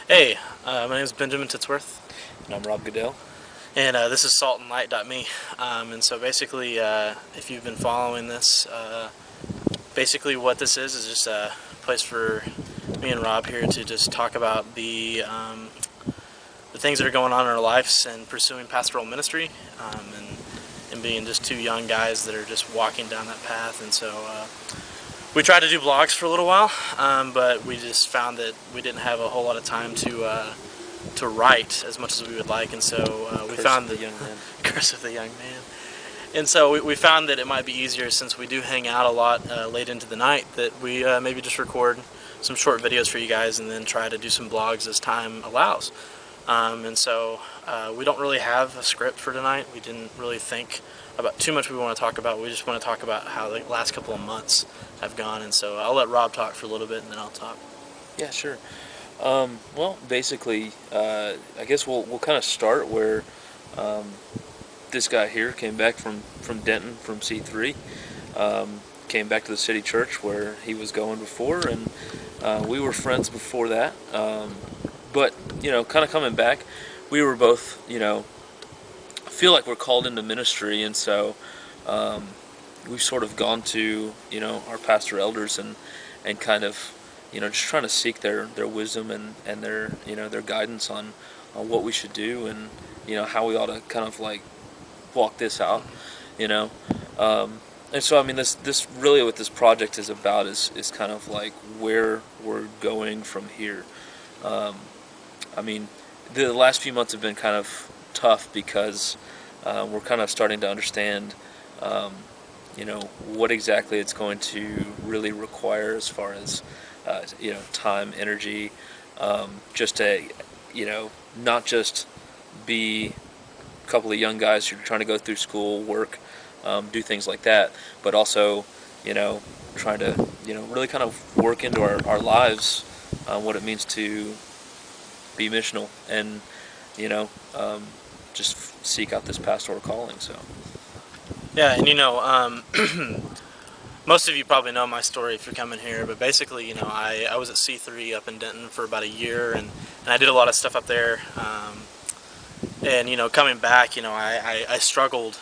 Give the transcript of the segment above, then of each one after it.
Hey, my name is Benjamin Titsworth, And I'm Rob Goodell. and this is saltandlight.me. And so basically, if you've been following this, basically what this is just a place for me and Rob here to just talk about the things that are going on in our lives and pursuing pastoral ministry, and being just two young guys that are just walking down that path. And so we tried to do blogs for a little while, but we just found that we didn't have a whole lot of time to write as much as we would like, and so we found the young man. curse of the young man. And so we found that it might be easier, since we do hang out a lot late into the night, that we maybe just record some short videos for you guys and then try to do some blogs as time allows. And so we don't really have a script for tonight. We didn't really think about too much we want to talk about. We just want to talk about how the last couple of months have gone. And so I'll let Rob talk for a little bit, and then I'll talk. Yeah, sure. Well, basically, I guess we'll kind of start where this guy here came back from Denton, from C3, came back to the city church where he was going before, and we were friends before that. But, kind of coming back, we were both, feel like we're called into ministry, and so we've sort of gone to, our pastor elders and kind of, just trying to seek their wisdom and their guidance on what we should do, and, how we ought to kind of like walk this out, And so, I mean, this really what this project is about is kind of like where we're going from here. I mean, the last few months have been kind of tough because we're kind of starting to understand, what exactly it's going to really require as far as, time, energy, just to, not just be a couple of young guys who are trying to go through school, work, do things like that, but also, trying to, really kind of work into our lives, what it means to be missional and, just seek out this pastoral calling. So Yeah, and most of you probably know my story if you're coming here, but basically, I was at C3 up in Denton for about a year, and I did a lot of stuff up there. And coming back, I struggled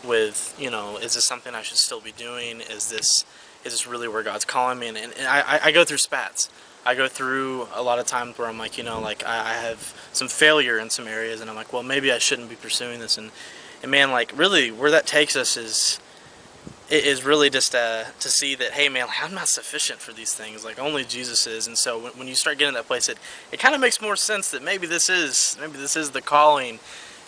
with, is this something I should still be doing? Is this really where God's calling me? And I go through spats. I go through a lot of times where I'm like, I have some failure in some areas, and I'm like, well, maybe I shouldn't be pursuing this. And man, like, really, where that takes us is really just to see that, hey, man, I'm not sufficient for these things. Like, only Jesus is. And so when you start getting to that place, it kind of makes more sense that maybe this is the calling,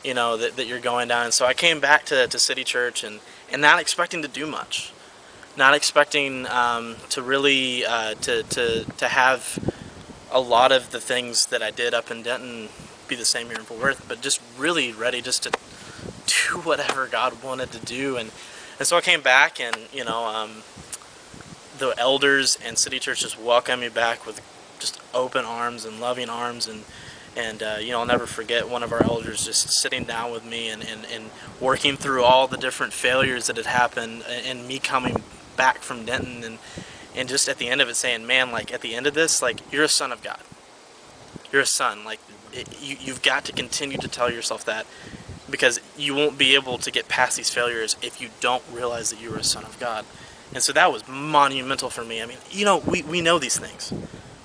that you're going down. And so I came back to City Church and not expecting to do much. Not expecting to really to have a lot of the things that I did up in Denton be the same here in Fort Worth, but just really ready just to do whatever God wanted to do. And so I came back, and the elders and City Church just welcomed me back with just open arms and loving arms. And I'll never forget one of our elders just sitting down with me and working through all the different failures that had happened, and me coming back from Denton, and just at the end of it saying, man, like, at the end of this, like, you're a son of God. You're a son. Like, you've got to continue to tell yourself that, because you won't be able to get past these failures if you don't realize that you're a son of God. And so that was monumental for me. I mean, we know these things.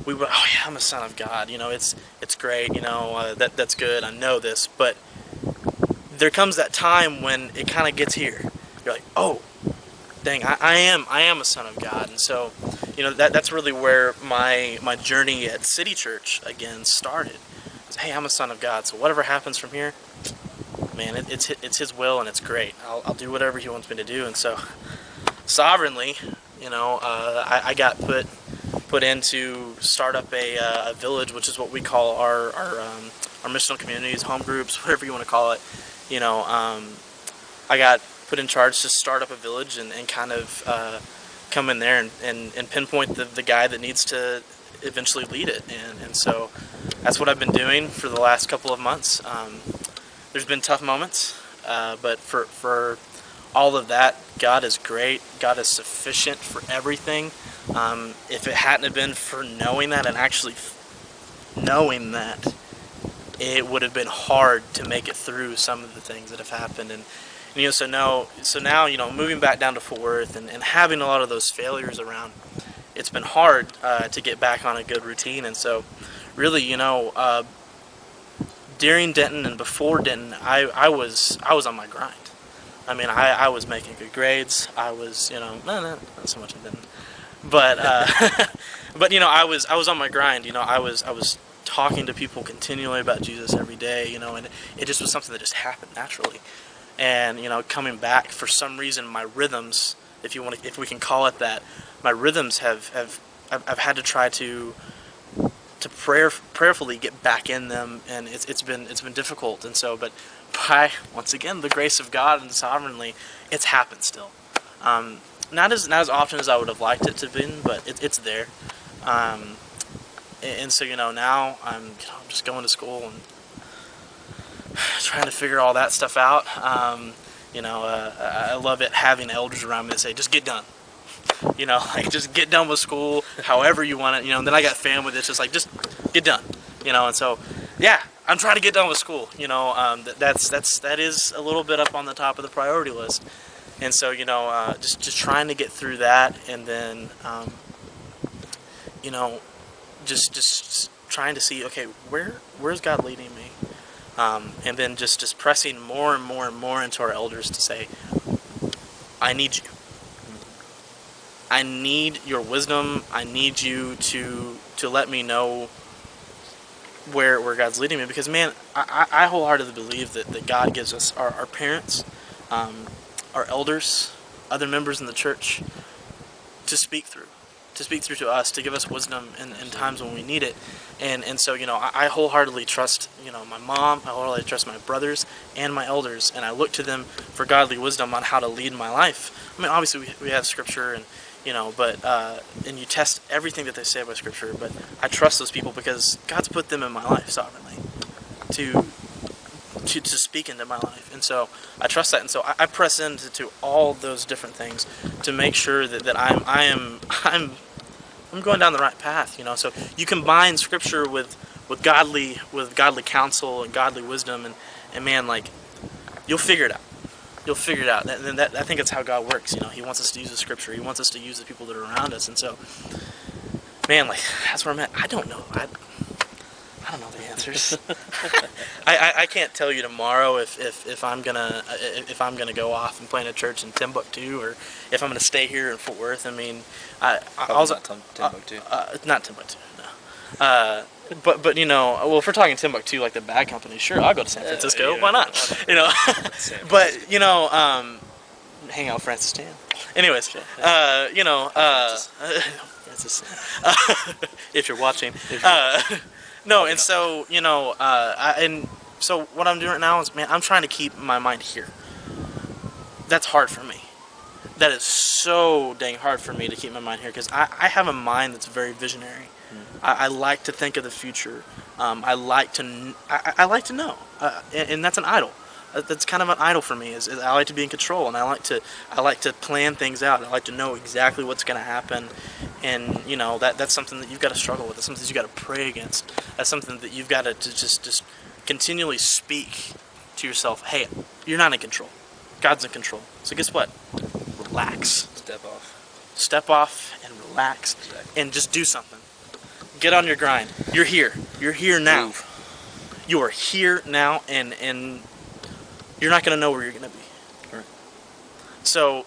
We were, oh yeah, I'm a son of God. It's great. That's good. I know this, but there comes that time when it kind of gets here. You're like, oh, dang, I am a son of God. And so, that's really where my journey at City Church again started. Hey, I'm a son of God. So whatever happens from here, man, it's His will, and it's great. I'll do whatever He wants me to do. And so, sovereignly, I got put in to start up a village, which is what we call our missional communities, home groups, whatever you want to call it. I got put in charge to start up a village and kind of come in there and pinpoint the guy that needs to eventually lead it. And so that's what I've been doing for the last couple of months. There's been tough moments, but for all of that, God is great. God is sufficient for everything. If it hadn't have been for knowing that and actually knowing that it would have been hard to make it through some of the things that have happened. And so now, moving back down to Fort Worth and having a lot of those failures around, it's been hard to get back on a good routine. And so really, during Denton and before Denton, I was on my grind. I mean, I was making good grades. I was, not so much in Denton, but but I was on my grind. I was talking to people continually about Jesus every day. And it just was something that just happened naturally. And coming back, for some reason, my rhythms, if we can call it that, my rhythms I've had to try to prayerfully get back in them, and it's been difficult. And so, but by, once again, the grace of God and sovereignly, it's happened still. Not as often as I would have liked it to have been, but it's there. And so now I'm just going to school and trying to figure all that stuff out. I love it having elders around me that say, just get done. Just get done with school however you want it. And then I got family that's just like, just get done. And so, yeah, I'm trying to get done with school. That is a little bit up on the top of the priority list. And so, just trying to get through that, and then, just trying to see, okay, where's God leading me? And then just pressing more and more and more into our elders to say, I need you. I need your wisdom. I need you to let me know where God's leading me. Because, man, I wholeheartedly believe that God gives us our parents, our elders, other members in the church, to speak through to us, to give us wisdom in times when we need it. And so, I wholeheartedly trust, my mom, I wholeheartedly trust my brothers and my elders, and I look to them for godly wisdom on how to lead my life. I mean, obviously we have scripture, and and you test everything that they say by scripture, but I trust those people because God's put them in my life sovereignly to speak into my life. And so I trust that, and so I press into all those different things to make sure that I'm going down the right path. So you combine scripture with godly counsel and godly wisdom, and man, like, you'll figure it out. You'll figure it out. And I think that's how God works. He wants us to use the scripture. He wants us to use the people that are around us. And so, man, like, that's where I'm at. I don't know. I don't know the answers. I can't tell you tomorrow if I'm gonna go off and play in a church in Timbuktu, or if I'm gonna stay here in Fort Worth. I mean, Timbuktu. Not Timbuktu. No. But well, if we're talking Timbuktu, like the bag company, sure, I'll go to San Francisco. Why not? But hang out with Francis Chan. Anyways, Francis, if you're watching. No, and so and so what I'm doing right now is, man, I'm trying to keep my mind here. That's hard for me. That is so dang hard for me to keep my mind here, because I have a mind that's very visionary. I like to think of the future. I like to know, and that's an idol. That's kind of an idol for me. Is I like to be in control, and I like to plan things out. I like to know exactly what's going to happen, and that's something that you've got to struggle with. That's something that you've got to pray against. That's something that you've got to just continually speak to yourself. Hey, you're not in control. God's in control. So guess what? Relax. Step off and relax, and just do something. Get on your grind. You're here. You're here now. Move. You are here now, and you're not going to know where you're going to be. Right. So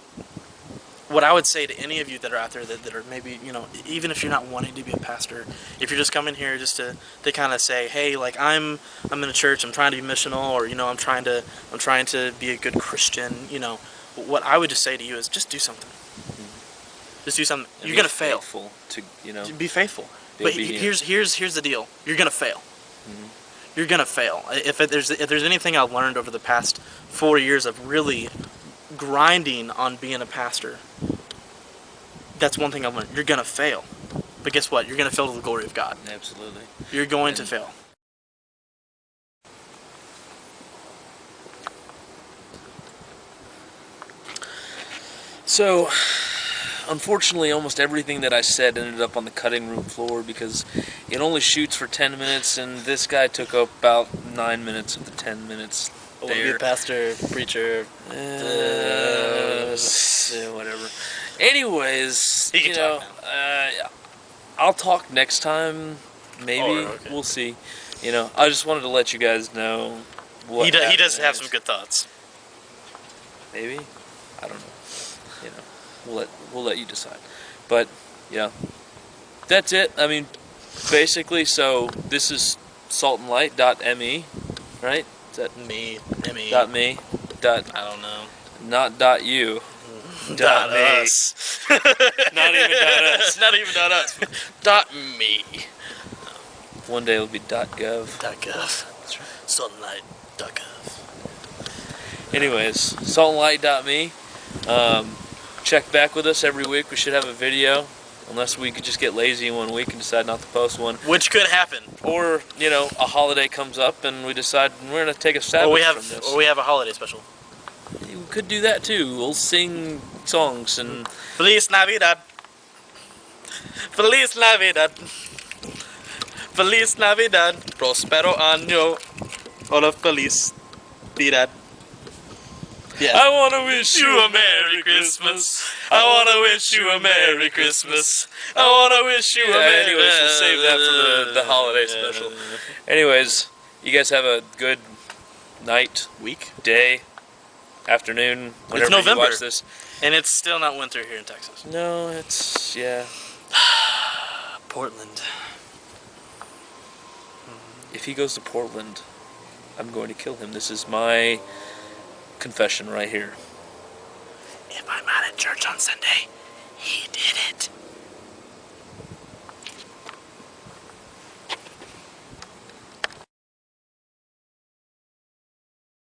what I would say to any of you that are out there that are maybe, even if you're not wanting to be a pastor, if you're just coming here just to kind of say, hey, like, I'm in a church, I'm trying to be missional, or I'm trying to be a good Christian, what I would just say to you is just do something. Just do something. And you're going to fail. Be faithful. But here's the deal. You're going to fail. Mm-hmm. You're going to fail. If there's anything I've learned over the past 4 years of really grinding on being a pastor, that's one thing I've learned. You're going to fail. But guess what? You're going to fail to the glory of God. Absolutely. You're going to fail. So, unfortunately, almost everything that I said ended up on the cutting room floor because it only shoots for 10 minutes, and this guy took up about 9 minutes of the 10 minutes. Want to be a pastor, preacher, whatever. Anyways, he can talk now. I'll talk next time. Maybe. Oh, okay. We'll see. I just wanted to let you guys know what He does have some good thoughts. Maybe. I don't know. We'll let you decide. But yeah, that's it. I mean, basically. So this is saltandlight.me, right? Is that me? .me. I don't know. Not .u. Dot .me. us. Not even .us. Not even .us. .me. One day it'll be .gov. .gov. That's right. Saltandlight.gov. Anyways, saltandlight.me. Check back with us every week. We should have a video, unless we could just get lazy in 1 week and decide not to post one. Which could happen. Or, a holiday comes up and we decide we're going to take a Sabbath from this. Or we have a holiday special. We could do that too. We'll sing songs and... Feliz Navidad. Feliz Navidad. Feliz Navidad. Prospero año. Hola felicidad. Yeah. I want to wish you a Merry Christmas. I want to wish you a Merry Christmas. I want to wish you a Merry... Anyways, we'll save that for the holiday special. Anyways, you guys have a good night, Week? day, afternoon, whenever It's November. you watch this. And it's still not winter here in Texas. No, it's... yeah. Portland. If he goes to Portland, I'm going to kill him. This is my confession right here. If I'm not at church on Sunday, he did it.